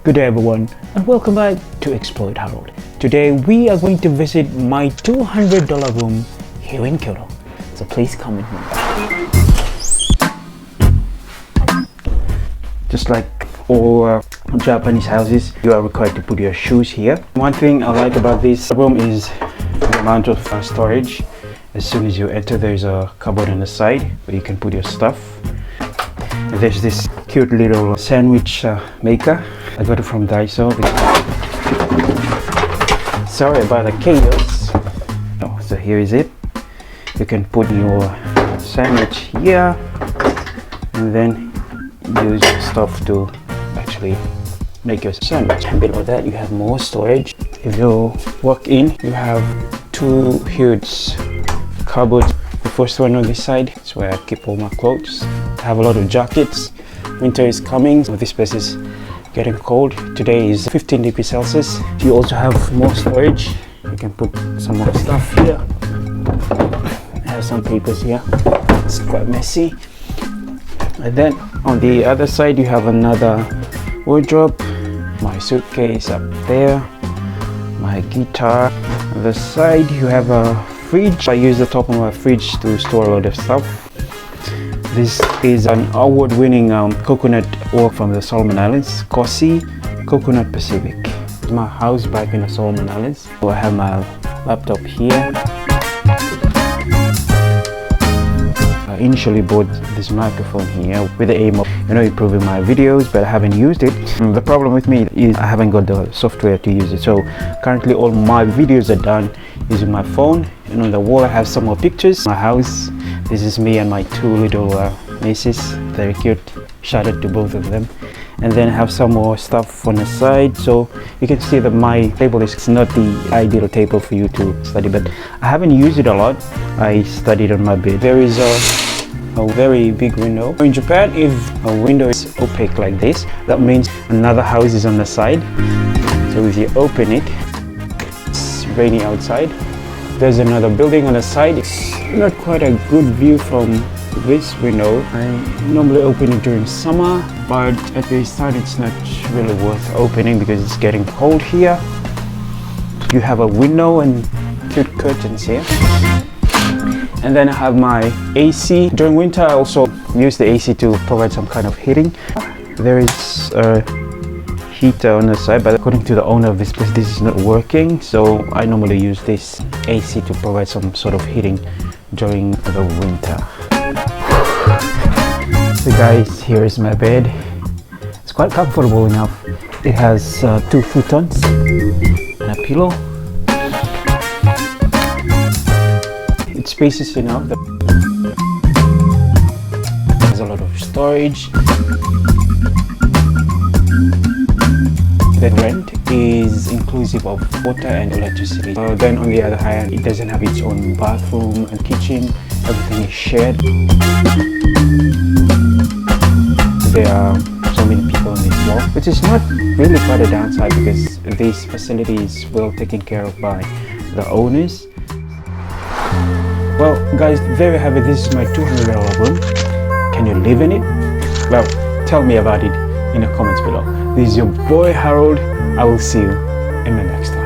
Good day everyone and welcome back to Exploit Harold. Today we are going to visit my $200 room here in Kyoto. So please come with me. Just like all Japanese houses, you are required to put your shoes here. One thing I like about this room is the amount of storage. As soon as you enter, there's a cupboard on the side where you can put your stuff. And there's this cute little sandwich maker. I got it from Daiso. Sorry about the chaos. Oh, so here is it. You can put your sandwich here and then use your stuff to actually make your sandwich. And below that you have more storage. If you walk in, you have two huge cupboards. The first one on this side is where I keep all my clothes. I have a lot of jackets. Winter is coming, so this place is getting cold. Today is 15 degrees Celsius. You also have more storage. You can put some more stuff here. I have some papers here. It's quite messy. And then on the other side you have another wardrobe. My suitcase up there. My guitar. On the side you have a fridge. I use the top of my fridge to store a lot of stuff. This is an award-winning coconut oil from the Solomon Islands, Kosi Coconut Pacific. My house back in the Solomon Islands. So I have my laptop here. I initially bought this microphone here with the aim of improving my videos, but I haven't used it. The problem with me is I haven't got the software to use it. So currently all my videos are done using my phone, and on the wall I have some more pictures. My house. This is me and my two little nieces. Very cute. Shout out to both of them. And then I have some more stuff on the side, so you can see that my table is not the ideal table for you to study, but I haven't used it a lot. I studied on my bed. There is a very big window. In Japan, if a window is opaque like this, that means another house is on the side. So if you open it, it's rainy outside. There's another building on the side. It's not quite a good view from this window. I normally open it during summer, but at this time it's not really worth opening because it's getting cold here. You have a window and cute curtains here. And then I have my AC. During winter I also use the AC to provide some kind of heating. There is a heater on the side, but according to the owner of this place, this is not working, so I normally use this AC to provide some sort of heating during the winter. So guys, here is my bed. It's quite comfortable enough. It has two futons and a pillow. It's spacious enough. There's a lot of storage. The rent is inclusive of water and electricity. Then on the other hand, it doesn't have its own bathroom and kitchen. Everything is shared. There are so many people on this floor, which is not really quite a downside because this facility is well taken care of by the owners. Well guys, there you have it. This is my $200 room. Can you live in it? Well, tell me about it in the comments below. This is your boy Harold. I will see you in the next one.